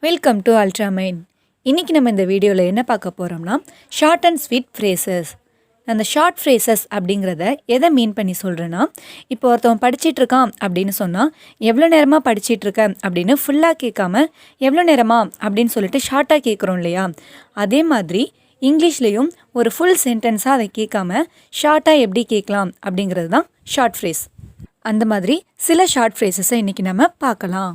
Welcome to ULTRAMIND. இன்றைக்கி நம்ம இந்த வீடியோவில் என்ன பார்க்க போகிறோம்னா ஷார்ட் அண்ட் ஸ்வீட் ஃப்ரேசஸ். அந்த ஷார்ட் ஃப்ரேசஸ் அப்படிங்கிறத எதை மீன் பண்ணி சொல்கிறேன்னா, இப்போ ஒருத்தவன் படிச்சிட்ருக்கான் அப்படின்னு சொன்னால் எவ்வளோ நேரமாக படிச்சிட்ருக்க அப்படின்னு ஃபுல்லாக கேட்காம எவ்வளோ நேரமா அப்படின்னு சொல்லிட்டு ஷார்ட்டாக கேட்குறோம் இல்லையா, அதே மாதிரி இங்கிலீஷ்லேயும் ஒரு ஃபுல் சென்டென்ஸாக அதை கேட்காம ஷார்ட்டாக எப்படி கேட்கலாம் அப்படிங்கிறது தான் ஷார்ட் ஃப்ரேஸ். அந்த மாதிரி சில ஷார்ட் ஃப்ரேசஸை இன்றைக்கி நம்ம பார்க்கலாம்.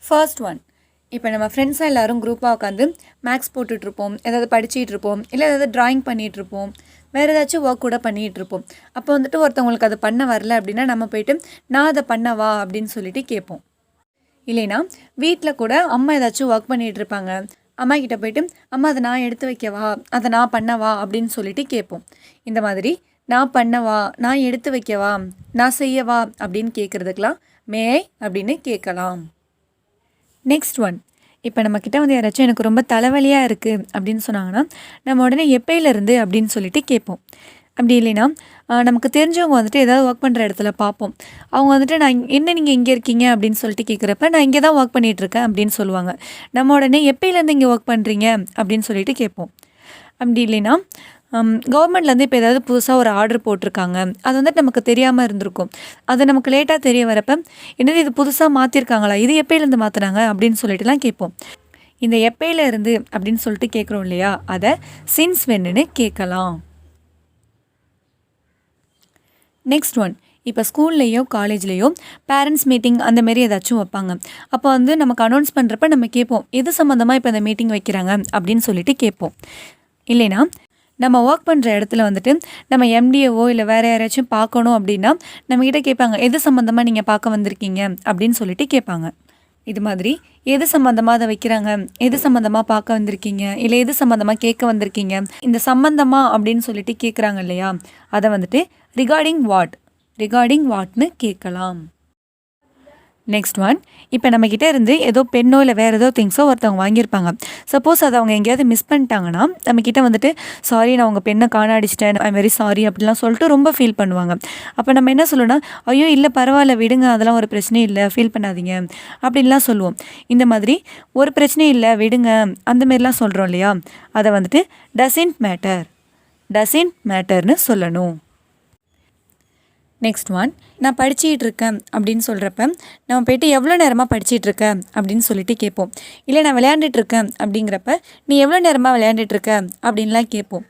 ஃபர்ஸ்ட் ஒன், இப்போ நம்ம ஃப்ரெண்ட்ஸாக எல்லோரும் குரூப்பாக உட்காந்து மேக்ஸ் போட்டுட்ருப்போம், ஏதாவது படிச்சிகிட்ருப்போம், இல்லை ஏதாவது ட்ராயிங் பண்ணிகிட்ருப்போம், வேறு ஏதாச்சும் ஒர்க் கூட பண்ணிகிட்ருப்போம். அப்போ வந்துட்டு ஒருத்தவங்களுக்கு அதை பண்ண வரல அப்படின்னா நம்ம போய்ட்டு நான் அதை பண்ணவா அப்படின்னு சொல்லிட்டு கேட்போம். இல்லைனா வீட்டில் கூட அம்மா ஏதாச்சும் ஒர்க் பண்ணிகிட்ருப்பாங்க, அம்மா கிட்ட போய்ட்டு அம்மா அதை நான் எடுத்து வைக்கவா, அதை நான் பண்ணவா அப்படின்னு சொல்லிட்டு கேட்போம். இந்த மாதிரி நான் பண்ணவா, நான் எடுத்து வைக்கவா, நான் செய்யவா அப்படின்னு கேட்குறதுக்கெலாம் மே அப்படின்னு கேட்கலாம். நெக்ஸ்ட் ஒன், இப்போ நம்மக்கிட்ட வந்து யாராச்சும் எனக்கு ரொம்ப தலைவலியாக இருக்குது அப்படின்னு சொன்னாங்கன்னா நம்ம உடனே எப்பயிலேருந்து அப்படின்னு சொல்லிட்டு கேட்போம். அப்படி இல்லைன்னா நமக்கு தெரிஞ்சவங்க வந்துட்டு ஏதாவது ஒர்க் பண்ணுற இடத்துல பார்ப்போம். அவங்க வந்துட்டு நான் என்ன நீங்கள் இங்கே இருக்கீங்க அப்படின்னு சொல்லிட்டு கேட்குறப்ப நான் இங்கே தான் ஒர்க் பண்ணிகிட்ருக்கேன் அப்படின்னு சொல்லுவாங்க. நம்ம உடனே எப்பயிலேருந்து இங்கே ஒர்க் பண்ணுறீங்க அப்படின்னு சொல்லிட்டு கேட்போம். அப்படி இல்லைன்னா கவர்மெண்ட்லேருந்து இப்போ ஏதாவது புதுசாக ஒரு ஆர்டர் போட்டிருக்காங்க, அது வந்துட்டு நமக்கு தெரியாமல் இருந்திருக்கும். அது நமக்கு லேட்டாக தெரிய வரப்போ என்னது இது புதுசாக மாற்றிருக்காங்களா, இது எப்பயிலேருந்து மாற்றினாங்க அப்படின்னு சொல்லிட்டுலாம் கேட்போம். இந்த எப்பயிலேருந்து அப்படின்னு சொல்லிட்டு கேட்குறோம் இல்லையா, அதை சின்ஸ் வென்னு கேட்கலாம். நெக்ஸ்ட் ஒன், இப்போ ஸ்கூல்லையோ காலேஜ்லேயோ பேரண்ட்ஸ் மீட்டிங் அந்தமாரி ஏதாச்சும் வைப்பாங்க. அப்போ வந்து நமக்கு அனௌன்ஸ் பண்ணுறப்ப நம்ம கேட்போம் எது சம்மந்தமாக இப்போ இந்த மீட்டிங் வைக்கிறாங்க அப்படின்னு சொல்லிட்டு கேட்போம். இல்லைனா நம்ம ஒர்க் பண்ணுற இடத்துல வந்துட்டு நம்ம எம்டிஏவோ இல்லை வேறு யாராச்சும் பார்க்கணும் அப்படின்னா நம்மக்கிட்ட கேட்பாங்க எது சம்மந்தமாக நீங்கள் பார்க்க வந்திருக்கீங்க அப்படின்னு சொல்லிட்டு கேட்பாங்க. இது மாதிரி எது சம்மந்தமாக அதை வைக்கிறாங்க, எது சம்மந்தமாக பார்க்க வந்திருக்கீங்க, இல்லை எது சம்மந்தமாக கேட்க வந்திருக்கீங்க, இந்த சம்மந்தமாக அப்படின்னு சொல்லிட்டு கேட்குறாங்க இல்லையா, அதை வந்துட்டு ரிகார்டிங் வாட்னு கேட்கலாம். நெக்ஸ்ட் ஒன், இப்போ நம்மக்கிட்ட இருந்து ஏதோ பெண்ணோ இல்லை வேறு ஏதோ திங்ஸோ ஒருத்தவங்க வாங்கியிருப்பாங்க. சப்போஸ் அதை அவங்க எங்கேயாவது மிஸ் பண்ணிட்டாங்கன்னா நம்மக்கிட்ட வந்துட்டு சாரி நான் உங்கள் பெண்ணை காணாடிச்சிட்டேன், ஐ வெரி சாரி அப்படிலாம் சொல்லிட்டு ரொம்ப ஃபீல் பண்ணுவாங்க. அப்போ நம்ம என்ன சொல்லணும்னா ஐயோ இல்லை பரவாயில்ல விடுங்க, அதெல்லாம் ஒரு பிரச்சனையும் இல்லை, ஃபீல் பண்ணாதீங்க அப்படின்லாம் சொல்லுவோம். இந்த மாதிரி ஒரு பிரச்சனையும் இல்லை விடுங்க அந்தமாரிலாம் சொல்கிறோம் இல்லையா, அதை வந்துட்டு டசன்ட் மேட்டர்னு சொல்லணும். நெக்ஸ்ட் ஒன், நான் படிச்சிகிட்டு இருக்கேன் அப்படின்னு சொல்கிறப்ப நம்ம போய்ட்டு எவ்வளோ நேரமாக படிச்சிகிட்ருக்க அப்படின்னு சொல்லிட்டு கேட்போம். இல்லை நான் விளையாண்டுட்ருக்கேன் அப்படிங்கிறப்ப நீ எவ்வளோ நேரமாக விளையாண்டுட்ருக்க அப்படின்லாம் கேட்போம்.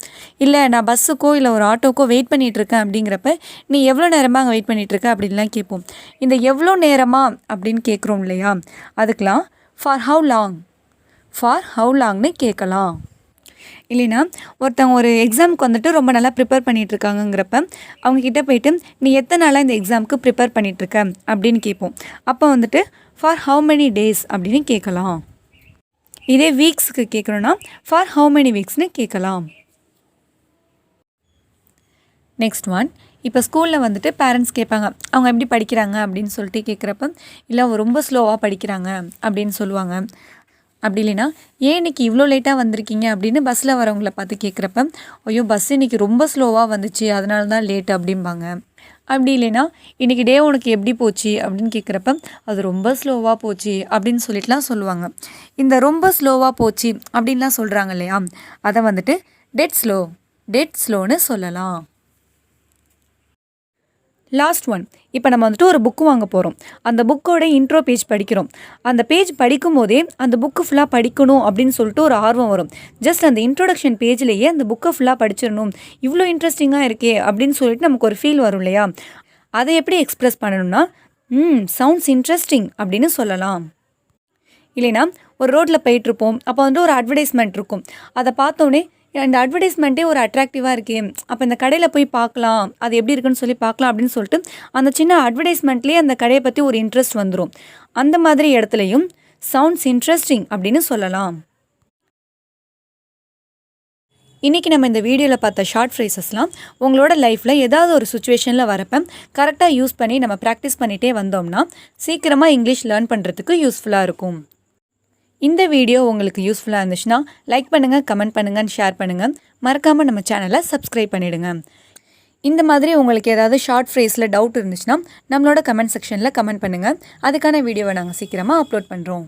இல்லை நான் பஸ்ஸுக்கோ இல்லை ஒரு ஆட்டோக்கோ வெயிட் பண்ணிகிட்ருக்கேன் அப்படிங்கிறப்ப நீ எவ்வளோ நேரமாக அங்கே வெயிட் பண்ணிகிட்ருக்க அப்படின்லாம் கேட்போம். இந்த எவ்வளோ நேரமாக அப்படின்னு கேட்குறோம் இல்லையா, அதுக்கெலாம் ஃபார் ஹவு லாங்னு கேட்கலாம். இல்லைனா ஒருத்தவங்க ஒரு எக்ஸாமுக்கு வந்துட்டு ரொம்ப நல்லா ப்ரிப்பேர் பண்ணிகிட்ருக்காங்கங்கிறப்ப அவங்கக்கிட்ட போய்ட்டு நீ எத்தனை நாளாக இந்த எக்ஸாமுக்கு ப்ரிப்பேர் பண்ணிகிட்ருக்க அப்படின்னு கேட்போம். அப்போ வந்துட்டு ஃபார் ஹவு மெனி டேஸ் அப்படின்னு கேட்கலாம். இதே வீக்ஸுக்கு கேட்குறோன்னா ஃபார் ஹவு மெனி வீக்ஸ்னு கேட்கலாம். நெக்ஸ்ட் ஒன், இப்போ ஸ்கூலில் வந்துட்டு பேரண்ட்ஸ் கேட்பாங்க அவங்க எப்படி படிக்கிறாங்க அப்படின்னு சொல்லிட்டு கேட்குறப்ப இல்லை அவங்க ரொம்ப ஸ்லோவாக படிக்கிறாங்க அப்படின்னு சொல்லுவாங்க. அப்படி இல்லைனா ஏன் இன்றைக்கி இவ்வளோ லேட்டாக வந்திருக்கீங்க அப்படின்னு பஸ்ஸில் வரவங்கள பார்த்து கேட்குறப்ப ஐயோ பஸ் இன்றைக்கி ரொம்ப ஸ்லோவாக வந்துச்சு அதனால தான் லேட் அப்படிம்பாங்க. அப்படி இல்லைனா இன்றைக்கி டே உனக்கு எப்படி போச்சு அப்படின்னு கேட்குறப்ப அது ரொம்ப ஸ்லோவாக போச்சு அப்படின்னு சொல்லிட்டுலாம் சொல்லுவாங்க. இந்த ரொம்ப ஸ்லோவாக போச்சு அப்படின்லாம் சொல்கிறாங்க இல்லையா, அதை வந்துட்டு டெட் ஸ்லோன்னு சொல்லலாம். லாஸ்ட் ஒன், இப்போ நம்ம வந்துட்டு ஒரு புக்கு வாங்க போகிறோம், அந்த புக்கோட இன்ட்ரோ பேஜ் படிக்கிறோம். அந்த பேஜ் படிக்கும் போதே அந்த புக்கு ஃபுல்லாக படிக்கணும் அப்படின்னு சொல்லிட்டு ஒரு ஆர்வம் வரும். ஜஸ்ட் அந்த இன்ட்ரோடக்ஷன் பேஜ்லேயே அந்த புக்கை ஃபுல்லாக படிச்சிடணும், இவ்வளோ இன்ட்ரெஸ்டிங்காக இருக்கே அப்படின்னு சொல்லிட்டு நமக்கு ஒரு ஃபீல் வரும் இல்லையா, அதை எப்படி எக்ஸ்ப்ரெஸ் பண்ணணும்னா சவுண்ட்ஸ் இன்ட்ரெஸ்டிங் அப்படின்னு சொல்லலாம். இல்லைனா ஒரு ரோட்டில் போயிட்டுருப்போம், அப்போ வந்துட்டு ஒரு அட்வர்டைஸ்மெண்ட் இருக்கும், அதை பார்த்தோன்னே இந்த அட்வர்டைஸ்மெண்ட்டே ஒரு அட்ராக்டிவாக இருக்கே, அப்போ இந்த கடையில் போய் பார்க்கலாம், அது எப்படி இருக்குன்னு சொல்லி பார்க்கலாம் அப்படின்னு சொல்லிட்டு அந்த சின்ன அட்வர்டைஸ்மெண்ட்லேயே அந்த கடையை பற்றி ஒரு இன்ட்ரெஸ்ட் வந்துடும். அந்த மாதிரி இடத்துலையும் சவுண்ட்ஸ் இன்ட்ரெஸ்டிங் அப்படின்னு சொல்லலாம். இன்றைக்கி நம்ம இந்த வீடியோவில் பார்த்த ஷார்ட் ஃப்ரேசஸ்லாம் உங்களோட லைஃப்பில் ஏதாவது ஒரு சுச்சுவேஷனில் வரப்போ கரெக்டாக யூஸ் பண்ணி நம்ம ப்ராக்டிஸ் பண்ணிகிட்டே வந்தோம்னா சீக்கிரமாக இங்கிலீஷ் லேர்ன் பண்ணுறதுக்கு யூஸ்ஃபுல்லாக இருக்கும். இந்த வீடியோ உங்களுக்கு யூஸ்ஃபுல்லாக இருந்துச்சுன்னா லைக் பண்ணுங்கள், கமெண்ட் பண்ணுங்கள், ஷேர் பண்ணுங்கள். மறக்காமல் நம்ம சேனலை சப்ஸ்கிரைப் பண்ணிவிடுங்க. இந்த மாதிரி உங்களுக்கு ஏதாவது ஷார்ட் ஃப்ரேஸில் டவுட் இருந்துச்சுன்னா நம்மளோட கமெண்ட் செக்ஷனில் கமெண்ட் பண்ணுங்கள். அதுக்கான வீடியோவை நாங்கள் சீக்கிரமாக அப்லோட் பண்ணுறோம்.